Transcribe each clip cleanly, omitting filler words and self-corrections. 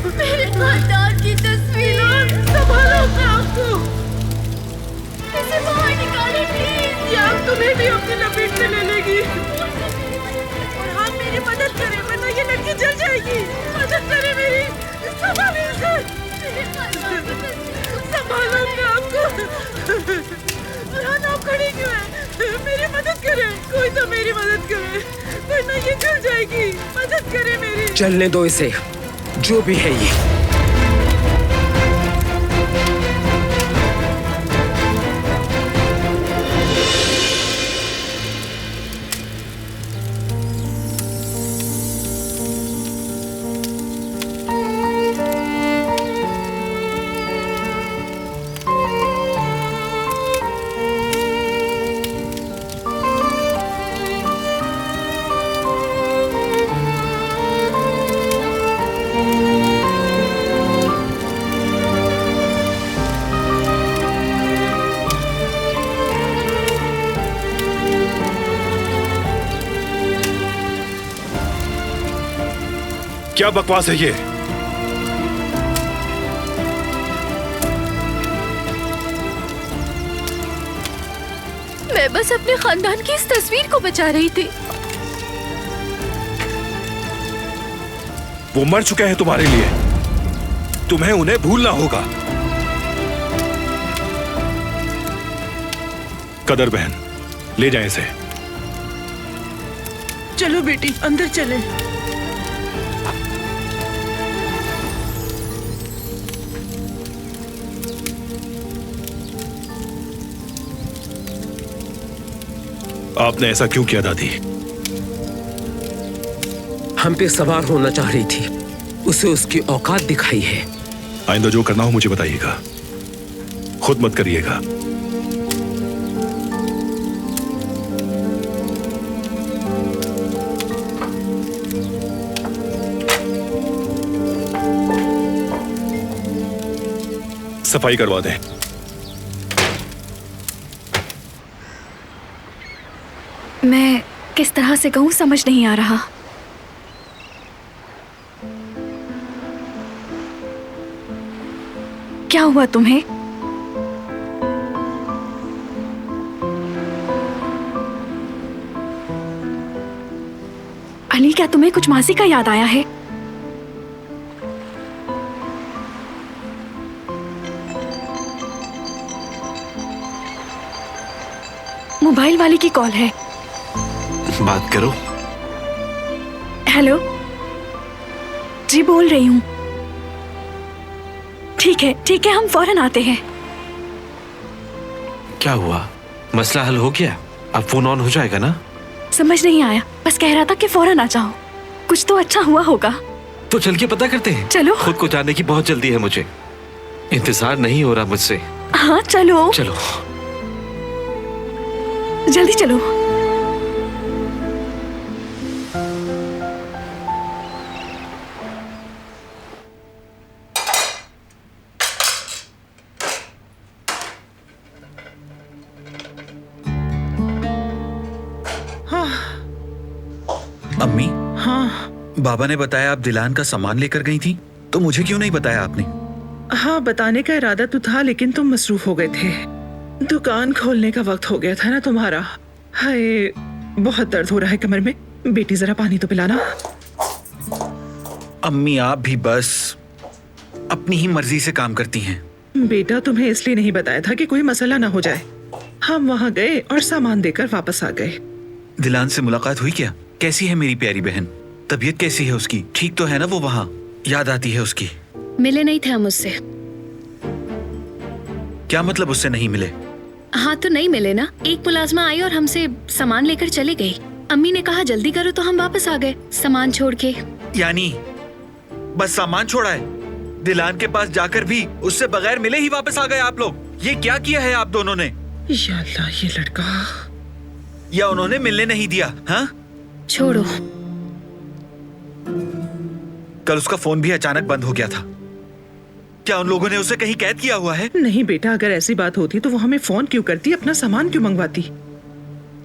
मेरे खानदान की तस्वीर। संभालो अपने आप को। इसे बाहर निकालें प्लीज। ये आग तुम्हें भी अपनी लपेट में ले लेगी। और हाँ, मेरी मदद करें वरना ये लड़की जल जाएगी। मदद करें मेरी। संभालो इसे। मेरे खानदान की तस्वीर। संभालो अपने आप को। और हाँ, आप खड़ी क्यों हैं? मेरी मदद करें। कोई तो मेरी मदद करे वरना ये जल जाएगी। मदद करें मेरी। चलने दो इसे, जो भी है ये। क्या बकवास है ये? मैं बस अपने खानदान की इस तस्वीर को बचा रही थी। वो मर चुके हैं तुम्हारे लिए, तुम्हें उन्हें भूलना होगा। कदर बहन, ले जाएं इसे। चलो बेटी, अंदर चले। आपने ऐसा क्यों किया दादी? हम पे सवार होना चाह रही थी, उसे उसकी औकात दिखाई है। आइंदा जो करना हो मुझे बताइएगा, खुद मत करिएगा। सफाई करवा दें। मैं किस तरह से कहूँ समझ नहीं आ रहा। क्या हुआ तुम्हें? अली, क्या तुम्हें कुछ मासी का याद आया है? मोबाइल वाले की कॉल है। बात करो। हेलो जी, बोल रही हूँ। ठीक है, हम फौरन आते हैं। क्या हुआ? मसला हल हो गया? अब फोन ऑन हो जाएगा ना? समझ नहीं आया, बस कह रहा था कि फौरन आ जाओ। कुछ तो अच्छा हुआ होगा। तो चल के पता करते हैं। चलो। खुद को जानने की बहुत जल्दी है मुझे, इंतजार नहीं हो रहा मुझसे। हाँ चलो। चलो जल्दी चलो। अम्मी, हाँ बाबा ने बताया आप दिलान का सामान लेकर गई थी, तो मुझे क्यों नहीं बताया आपने? हाँ, बताने का इरादा तो था लेकिन तुम मसरूफ हो गए थे। दुकान खोलने का वक्त हो गया था ना तुम्हारा। हाय, बहुत दर्द हो रहा है कमर में। बेटी जरा पानी तो पिलाना। अम्मी, आप भी बस अपनी ही मर्जी से काम करती हैं। बेटा, तुम्हें इसलिए नहीं बताया था कि कोई मसला ना हो जाए। हम वहाँ गए और सामान देकर वापस आ गए। दिलान से मुलाकात हुई क्या? कैसी है मेरी प्यारी बहन? तबीयत कैसी है उसकी? ठीक तो है ना वो? वहाँ याद आती है उसकी? मिले नहीं थे हम उससे। क्या मतलब उससे नहीं मिले? हाँ तो नहीं मिले ना। एक मुलाजमा आई और हमसे सामान लेकर चली गई। अम्मी ने कहा जल्दी करो तो हम वापस आ गए सामान छोड़ के। यानी बस सामान छोड़ा है? दिलान के पास जाकर भी उससे बगैर मिले ही वापस आ गए आप लोग? ये क्या किया है आप दोनों ने? या अल्लाह, ये लड़का। या उन्होंने मिलने नहीं दिया? हाँ, छोड़ो। कल उसका फोन भी अचानक बंद हो गया था। क्या उन लोगों ने उसे कहीं कैद किया हुआ है? नहीं बेटा, अगर ऐसी बात होती तो वो हमें फोन क्यों करती, अपना सामान क्यों मंगवाती?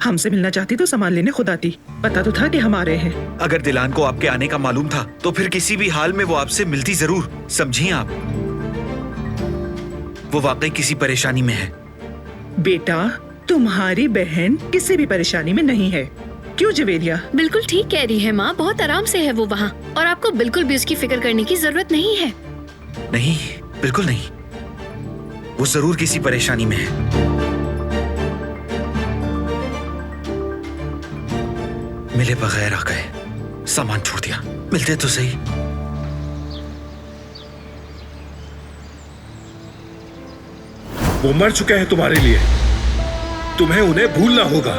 हमसे मिलना चाहती तो सामान लेने खुद आती। पता तो था कि हम आ रहे हैं। अगर दिलान को आपके आने का मालूम था तो फिर किसी भी हाल में वो आपसे मिलती जरूर, समझिए आप। वो वाकई किसी परेशानी में है। बेटा, तुम्हारी बहन किसी भी परेशानी में नहीं है, क्यों जवेरिया? बिल्कुल ठीक कह रही है माँ, बहुत आराम से है वो वहाँ, और आपको बिल्कुल भी उसकी फिक्र करने की जरूरत नहीं है। नहीं, बिल्कुल नहीं। वो जरूर किसी परेशानी में है। मिले बगैर आ गए, सामान छोड़ दिया। मिलते तो सही। वो मर चुके हैं तुम्हारे लिए, तुम्हें उन्हें भूलना होगा।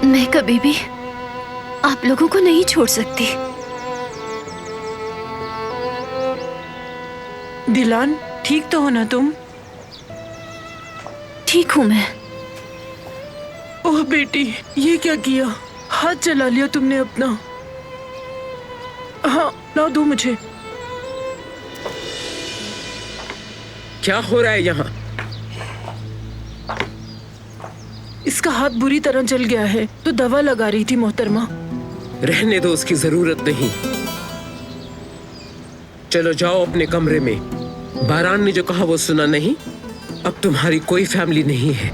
मैं कभी भी आप लोगों को नहीं छोड़ सकती। दिलान, ठीक तो हो ना तुम? ठीक हूँ मैं। ओह बेटी, ये क्या किया? हाथ जला लिया तुमने अपना। हाँ, लाओ दो मुझे। क्या हो रहा है यहाँ? इसका हाथ बुरी तरह जल गया है तो दवा लगा रही थी मोहतरमा। रहने दो, उसकी जरूरत नहीं। चलो जाओ अपने कमरे में। बारान ने जो कहा वो सुना नहीं? अब तुम्हारी कोई फैमिली नहीं है।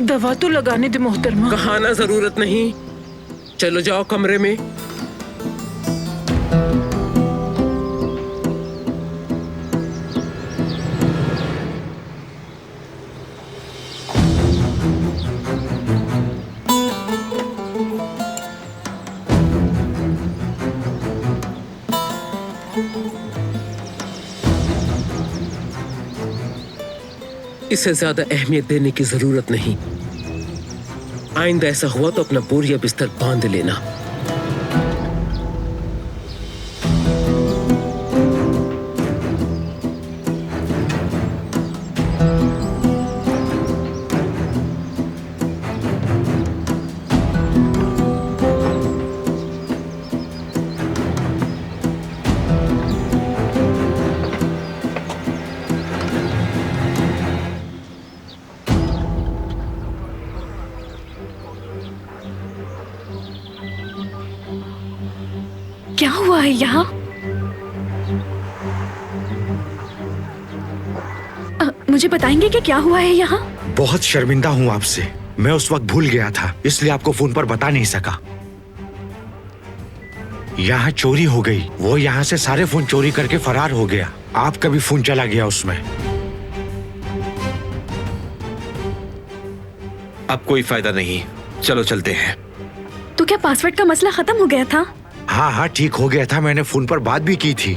दवा तो लगाने दे मोहतरमा। कहा ना जरूरत नहीं। चलो जाओ कमरे में। इसे ज्यादा अहमियत देने की जरूरत नहीं। आइंदा ऐसा हुआ तो अपना बोरिया बिस्तर बांध लेना। क्या हुआ है यहाँ? मुझे बताएंगे कि क्या हुआ है यहाँ? बहुत शर्मिंदा हूँ आपसे। मैं उस वक्त भूल गया था, इसलिए आपको फोन पर बता नहीं सका। यहाँ चोरी हो गई। वो यहाँ से सारे फोन चोरी करके फरार हो गया। आपका भी फोन चला गया उसमें। अब कोई फायदा नहीं, चलो चलते हैं। तो क्या पासवर्ड का मसला खत्म हो गया था? हाँ हाँ, ठीक हो गया था। मैंने फोन पर बात भी की थी।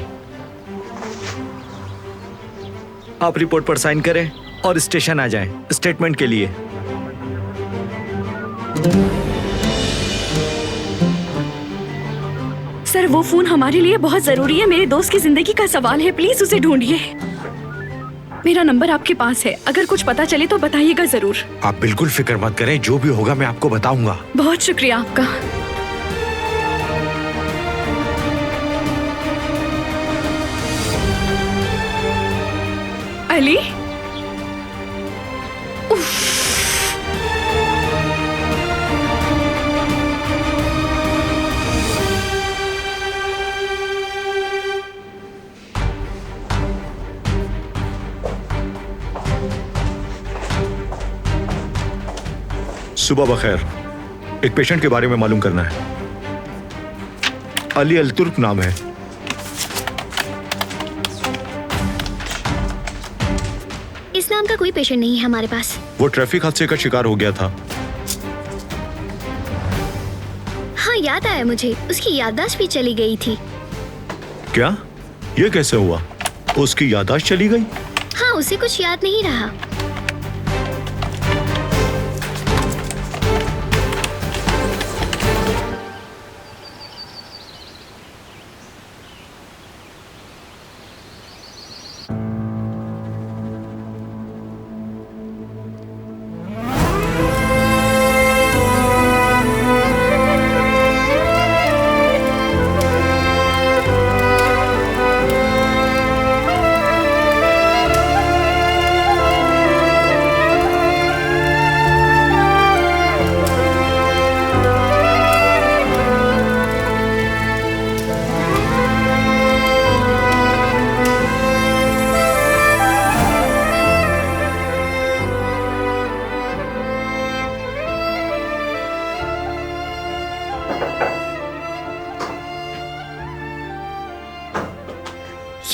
आप रिपोर्ट पर साइन करें और स्टेशन आ जाएं स्टेटमेंट के लिए। सर, वो फोन हमारे लिए बहुत जरूरी है। मेरे दोस्त की जिंदगी का सवाल है, प्लीज उसे ढूंढिए। मेरा नंबर आपके पास है, अगर कुछ पता चले तो बताइएगा जरूर। आप बिल्कुल फिक्र मत करें, जो भी होगा मैं आपको बताऊंगा। बहुत शुक्रिया आपका। अली, सुबह बखैर। एक पेशेंट के बारे में मालूम करना है। अली अल तुर्क नाम है। इस नाम का कोई पेशेंट नहीं है हमारे पास। वो ट्रैफिक हादसे का शिकार हो गया था। हाँ, याद आया मुझे, उसकी याददाश्त भी चली गई थी। क्या? ये कैसे हुआ? उसकी याददाश्त चली गई? हाँ, उसे कुछ याद नहीं रहा।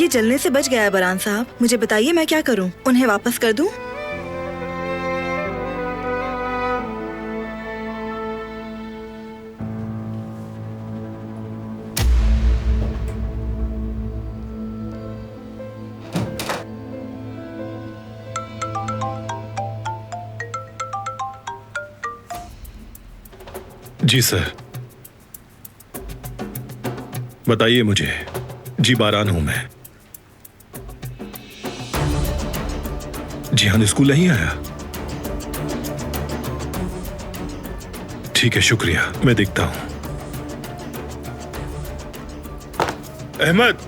ये जलने से बच गया है बरान साहब। मुझे बताइए मैं क्या करूं? उन्हें वापस कर दूं? जी सर, बताइए मुझे। जी बारान हूं मैं। जिहान स्कूल नहीं आया? ठीक है, शुक्रिया, मैं देखता हूं। अहमद,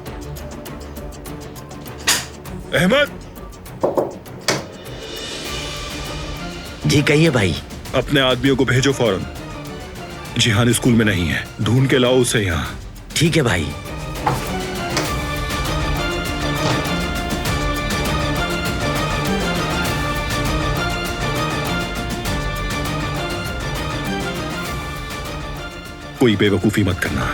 अहमद, जी कहिए भाई। अपने आदमियों को भेजो फौरन। जिहान स्कूल में नहीं है, ढूंढ के लाओ उसे यहाँ। ठीक है भाई। कोई बेवकूफी मत करना।